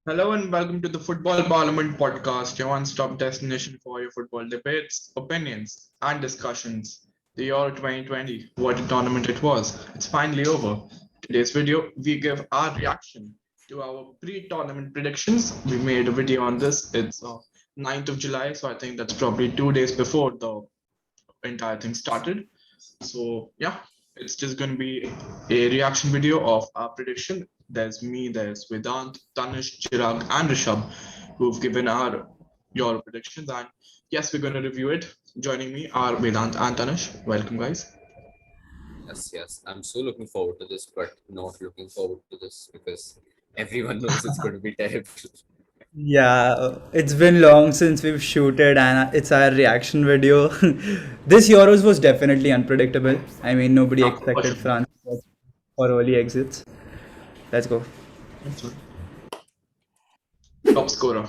Hello and welcome to the Football Parliament podcast, your one-stop destination for your football debates, opinions, and discussions. The Euro 2020, what a tournament it was. It's finally over. Today's video, we give our reaction to our pre-tournament predictions. We made a video on this. It's 9th of July, so I think that's probably 2 days before the entire thing started. So yeah, it's just going to be a reaction video of our prediction. There's me, there's Vedant, Tanish, Chirag, and Rishabh, who've given our your predictions. And yes, we're going to review it. Joining me are Vedant and Tanish. Welcome, guys. Yes. I'm so looking forward to this, but not looking forward to this because everyone knows it's going to be terrible. Yeah, it's been long since we've shooted and it's our reaction video. This Euros was definitely unpredictable. I mean, nobody Yeah, for expected sure. France for early exits. Let's go. Top scorer.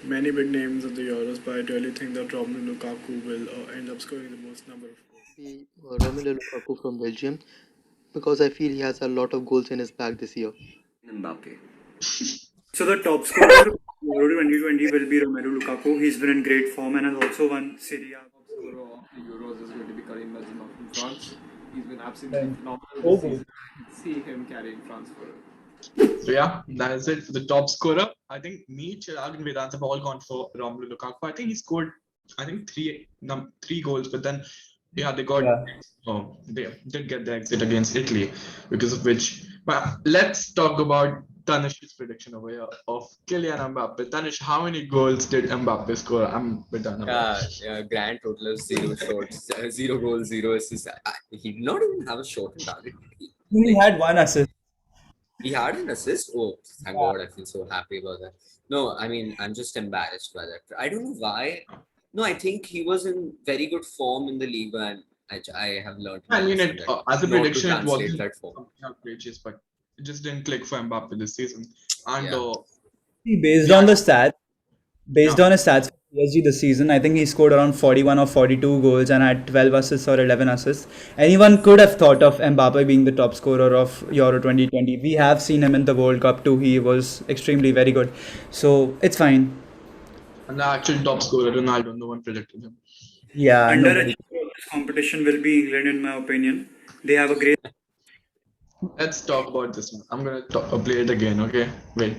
Many big names of the Euros, but I really think that Romelu Lukaku will end up scoring the most number of goals. Be Romelu Lukaku from Belgium because I feel he has a lot of goals in his bag this year. Mbappe. So the top scorer of Euro 2020 will be Romelu Lukaku. He's been in great form and has also won Serie A. Scorer of the Euros is going to be Karim Benzema from France. He's been absolutely phenomenal this season. I can see him carrying France for So yeah, that is it for the top scorer. I think me, Chirag, and Vedant have all gone for Romelu Lukaku. I think he scored, I think three goals, but then yeah, they got Yeah. they did get the exit against Italy, because of which. But let's talk about Tanish's prediction over here of Kylian Mbappe. Tanish, how many goals did Mbappe score? I'm with done about Grand total of 0 shots, 0 goals, 0 assists. He did not even have a shot on target. He had one assist. He had an assist. Oh, thank God! I feel so happy about that. No, I mean I'm just embarrassed by that. I don't know why. No, I think he was in very good form in the league, and I have learned I my mean, lesson it that as a not to prediction, it translate wasn't that form. something outrageous, but it just didn't click for Mbappe this season. And Yeah. See, based yeah, on the stats, based yeah. on his stats for PSG this season, I think he scored around 41 or 42 goals and had 12 assists or 11 assists. Anyone could have thought of Mbappe being the top scorer of Euro 2020. We have seen him in the World Cup too. He was extremely very good. So it's fine. And the actual top scorer, Ronaldo, no one predicted him. Yeah, nobody. Underachiever of this competition will be England, in my opinion. They have a great Let's talk about this one. I'm gonna play it again. Okay, wait.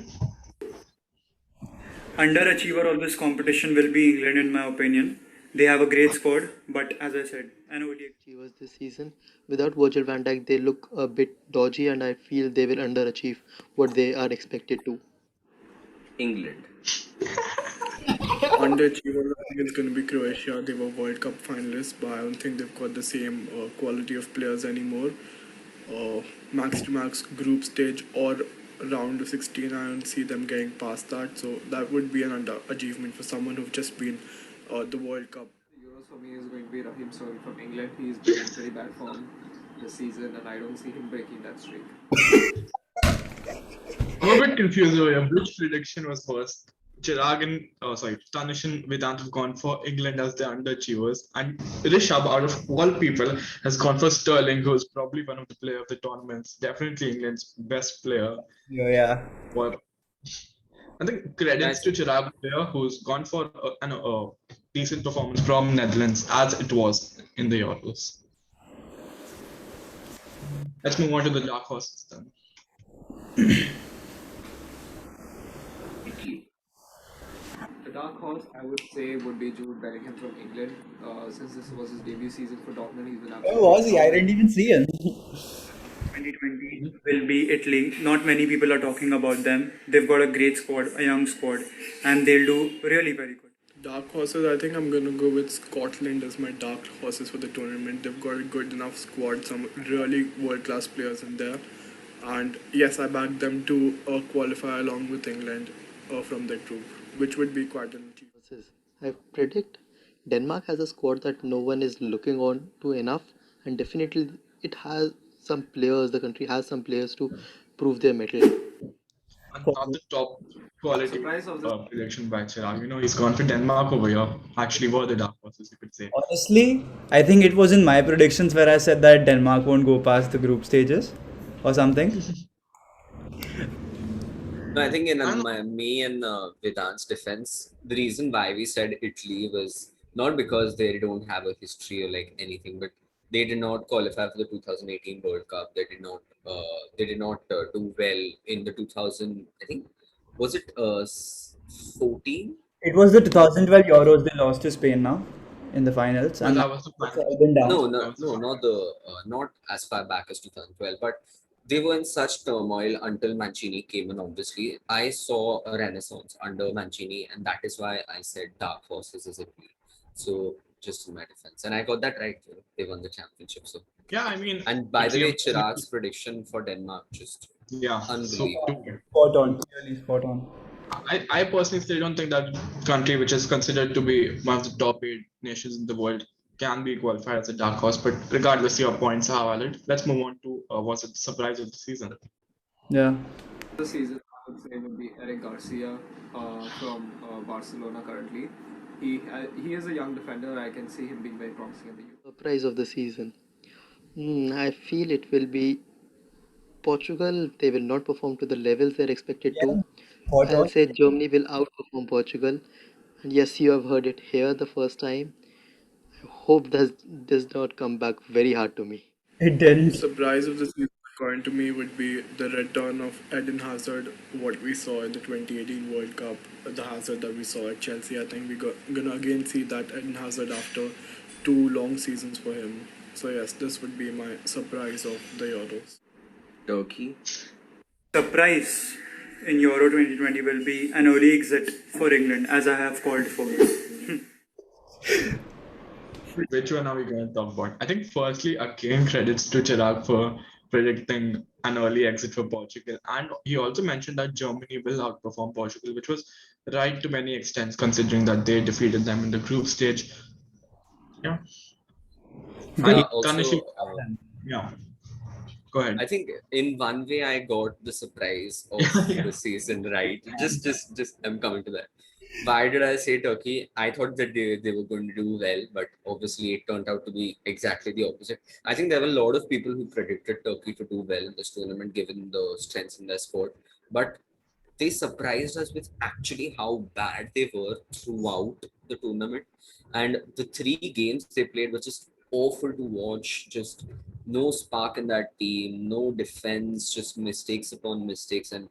underachiever of this competition will be England, in my opinion. They have a great squad, but as I said, an ODI. Achievers this season. Without Virgil van Dijk, they look a bit dodgy, and I feel they will underachieve what they are expected to. England. Underachiever, I think it's going to be Croatia. They were World Cup finalists, but I don't think they've got the same quality of players anymore. Max to max group stage or round of 16, I don't see them getting past that. So that would be an underachievement for someone who've just been the World Cup. the Euros. For me, is going to be Raheem Sterling from England. He's been in very bad form this season, and I don't see him breaking that streak. I'm a bit confused over here. Which prediction was first? Chirag and Tanish and Vedant have gone for England as the underachievers, and Rishabh, out of all people, has gone for Sterling, who's probably one of the player of the tournaments. Definitely England's best player. Yeah. Well, I think credits to Chirag there, who's gone for a decent performance from Netherlands, as it was in the Euros. Let's move on to the dark horses then. Italy. The dark horse, I would say, would be Jude Bellingham from England. Since this was his debut season for Tottenham, he's been Where absolutely was he? I didn't even see him. 2020 will be Italy. Not many people are talking about them. They've got a great squad, a young squad, and they'll do really very good. Dark horses, I think I'm going to go with Scotland as my dark horses for the tournament. They've got a good enough squad, some really world class players in there. And yes, I back them to qualify along with England from that group, which would be quite an achievement. Versus, I predict Denmark has a squad that no one is looking on to enough, and definitely it has some players. The country has some players to prove their mettle. And not the top quality surprised of this. prediction by Chirag. He's gone for Denmark over here. Actually, were the dark horses, you could say. Honestly, I think it was in my predictions where I said that Denmark won't go past the group stages or something. No, I think in And me and Vedant's defense, the reason why we said Italy was not because they don't have a history or like anything, but they did not qualify for the 2018 World Cup. They did not do well in the 2000. I think was it 14? It was the 2012 Euros they lost to Spain now in the finals, well, and now that was the it's final. all been down. No, no, That was the no, final. not the not as far back as 2012, but they were in such turmoil until Mancini came in. Obviously, I saw a renaissance under Mancini, and that is why I said dark horses is Italy. So just in my defense, and I got that right. They won the championship. So, Yeah, I mean, and by the Italy way, unfortunately. Chirag's prediction for Denmark just Yeah, so unbelievable. Spot on, clearly spot on. I personally still don't think that country, which is considered to be one of the top 8 nations in the world, can be qualified as a dark horse. But regardless, your points are valid. Let's move on to what's the surprise of the season. Yeah. The season, I would say, would be Eric Garcia from Barcelona currently. He is a young defender. I can see him being very promising in the youth. Surprise of the season. I feel it will be Portugal. They will not perform to the levels they're expected to. Yeah. Spot I'll on. say Germany will outperform Portugal. And yes, you have heard it here the first time. I hope that does not come back very hard to me. It didn't. Surprise of the season, according to me, would be the return of Eden Hazard, what we saw in the 2018 World Cup, the Hazard that we saw at Chelsea. I think we're gonna again see that Eden Hazard after 2 long seasons for him. So yes, this would be my surprise of the Euros. Turkey. Surprise in Euro 2020 will be an early exit for England, as I have called for. Which one are we going to talk about? I think firstly, again, credits to Chirag for predicting an early exit for Portugal. And he also mentioned that Germany will outperform Portugal, which was right to many extents, considering that they defeated them in the group stage. Yeah. Good. And Tanishik, Also, yeah, go ahead. I think in one way I got the surprise of Yeah. the season right. Just I'm coming to that. Why did I say Turkey? I thought that they were going to do well, but obviously it turned out to be exactly the opposite. I think there were a lot of people who predicted Turkey to do well in this tournament given the strengths in their squad. But they surprised us with actually how bad they were throughout the tournament. And the 3 games they played were just awful to watch. Just no spark in that team, no defense, just mistakes upon mistakes. And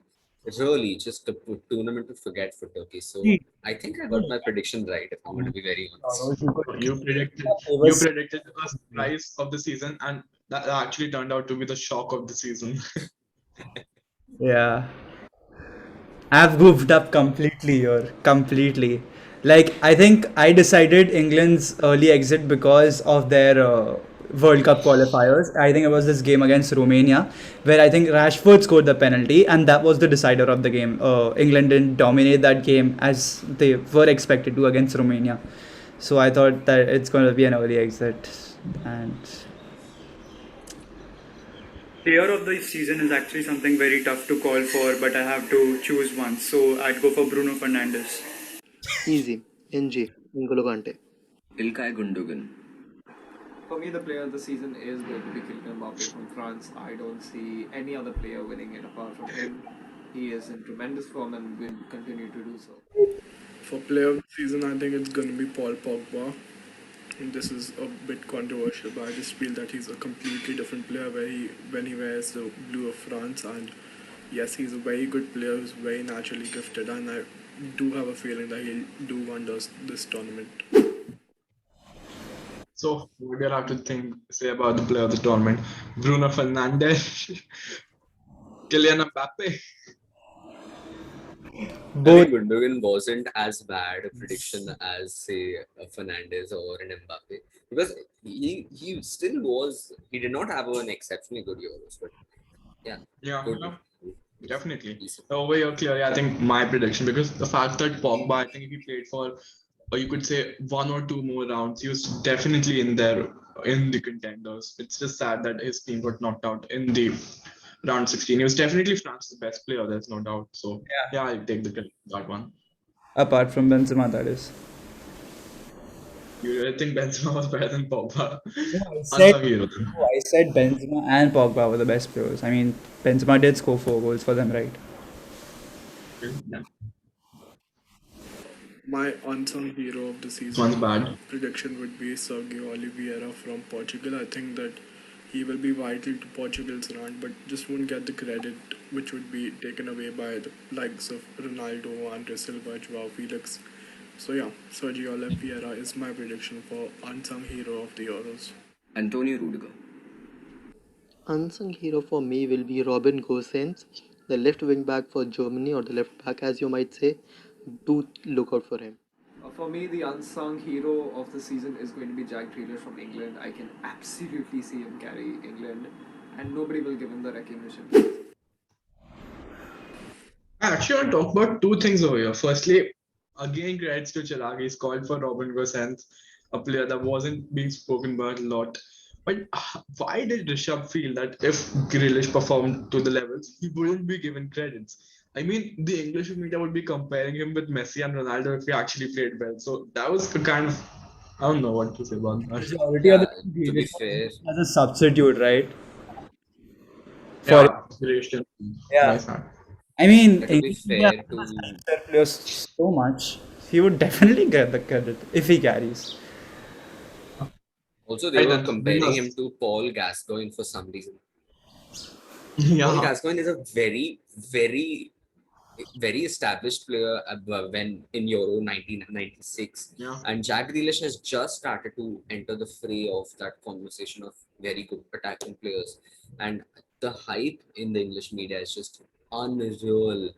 really just a tournament to forget for Turkey. So See, I think I got my prediction right, if I'm going to be very honest. Euros, you could You predicted it you was predicted the surprise of the season, and that actually turned out to be the shock of the season. yeah. I've goofed up completely here. Completely. Like, I think I decided England's early exit because of their World Cup qualifiers. I think it was this game against Romania, where I think Rashford scored the penalty, and that was the decider of the game. England didn't dominate that game as they were expected to against Romania. So I thought that it's going to be an early exit. And Player of the season is actually something very tough to call for, but I have to choose one. So I'd go for Bruno Fernandes. Easy. NG. N'Golo Kante. Ilkay Gundogan. For me, the player of the season is going to be Kylian Mbappe from France. I don't see any other player winning it apart from him. He is in tremendous form and will continue to do so. For player of the season, I think it's gonna be Paul Pogba. And this is a bit controversial, but I just feel that he's a completely different player when he wears the blue of France. And yes, he's a very good player who's very naturally gifted, and I do have a feeling that he'll do wonders this tournament. So, what do you have to say about the player of the tournament? Bruno Fernandes, Kylian Mbappe. I both. mean, Gundogan wasn't as bad a prediction as, say, a Fernandes or an Mbappe because he still was. He did not have an exceptionally good Euros, but yeah, Yeah, good. no, definitely. Decent. Over here, clearly, I think my prediction, because the fact that Pogba, I think if he played for, or you could say 1 or 2 more rounds, he was definitely in there in the contenders. It's just sad that his team got knocked out in the round 16. He was definitely France's best player, there's no doubt. So, yeah, I'll take the credit for that one. Apart from Benzema, that is. You really think Benzema was better than Pogba? No, I said, Unlucky hero. no, I said Benzema and Pogba were the best players. I mean, Benzema did score 4 goals for them, right? Yeah. My unsung hero of the This one's season bad. prediction would be Sergio Oliveira from Portugal. I think that he will be vital to Portugal's run, but just won't get the credit which would be taken away by the likes of Ronaldo, Andre Silva, Joao Felix. So yeah, Sergio Oliveira is my prediction for unsung hero of the Euros. Antonio Rudiger. Unsung hero for me will be Robin Gosens, the left wing back for Germany, or the left back as you might say. Do look out for him. For me, the unsung hero of the season is going to be Jack Grealish from England. I can absolutely see him carry England, and nobody will give him the recognition. I actually want to talk about two things over here. Firstly, again, credits to Chirag. He's called for Robin Gosens, a player that wasn't being spoken about a lot. But why did Rishabh feel that if Grealish performed to the levels, he wouldn't be given credits? I mean, the English media would be comparing him with Messi and Ronaldo if he actually played well. So that was the kind of, I don't know what to say about that. Majority of Yeah, the to be Grealish fair, as a substitute, right? For Yeah, creation. yeah, Nice man. I mean, yeah, to be English media fair to hype their players so much. He would definitely get the credit if he carries. also they Right were then, comparing him winners. to Paul Gascoigne for some reason. Paul Yeah, Gascoigne is a very established player when in Euro 1996, yeah. and Jack Grealish has just started to enter the fray of that conversation of very good attacking players, and the hype in the English media is just unreal.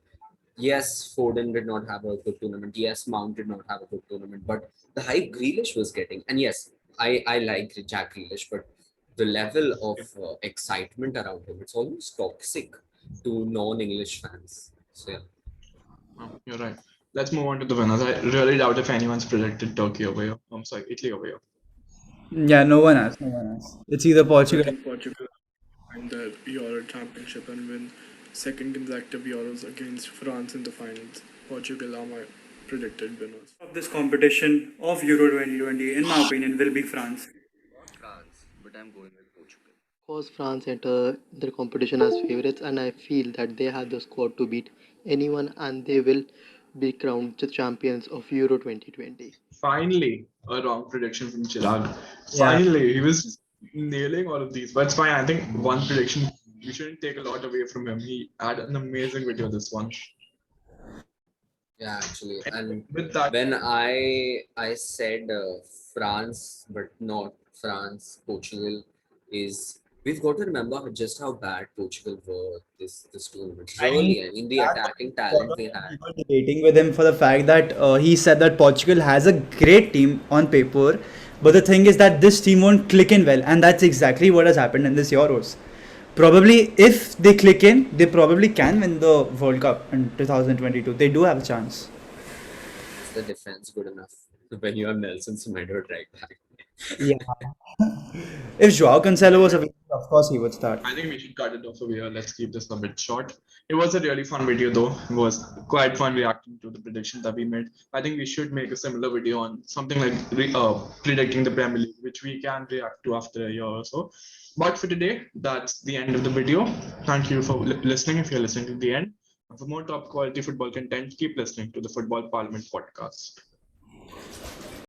Yes, Foden did not have a good tournament. Yes, Mount did not have a good tournament, but the hype Grealish was getting, and yes, I like Jack Grealish, but the level of excitement around him, it's almost toxic to non-English fans. So yeah. Oh, you're right. Let's move on to the winners. I really doubt if anyone's predicted Turkey over here. I'm sorry, Italy over here. Yeah, no one has. No one has. It's either I Portugal. think Portugal win the Euro Championship and win second consecutive Euros against France in the finals. Portugal are my predicted winners. Of this competition of Euro 2020, in my opinion, will be France. France, but I'm going with Portugal. Of course, France enter the competition as favorites, and I feel that they have the squad to beat anyone, and they will be crowned the champions of Euro 2020. Finally, a wrong prediction from Chirag. Yeah. Finally, he was nailing all of these. But it's fine. I think one prediction, we shouldn't take a lot away from him. He had an amazing video this one. Yeah, actually, and With that, when I said France, but not France, Portugal is. We've got to remember just how bad Portugal were this tournament. I mean, Really, I mean the attacking lot talent of they had. people debating with him for the fact that he said that Portugal has a great team on paper, but the thing is that this team won't click in well, and that's exactly what has happened in this Euros. Probably, if they click in, they probably can win the World Cup in 2022. They do have a chance. Is the defense good enough when you have Nelson Semedo at right back? Yeah. If Joao Cancelo was available, of course he would start. I think we should cut it off over here. Let's keep this a bit short. It was a really fun video, though. It was quite fun reacting to the predictions that we made. I think we should make a similar video on something like predicting the Premier League, which we can react to after a year or so. But for today, that's the end of the video. Thank you for listening if you're listening to the end. And for more top quality football content, keep listening to the Football Parliament podcast.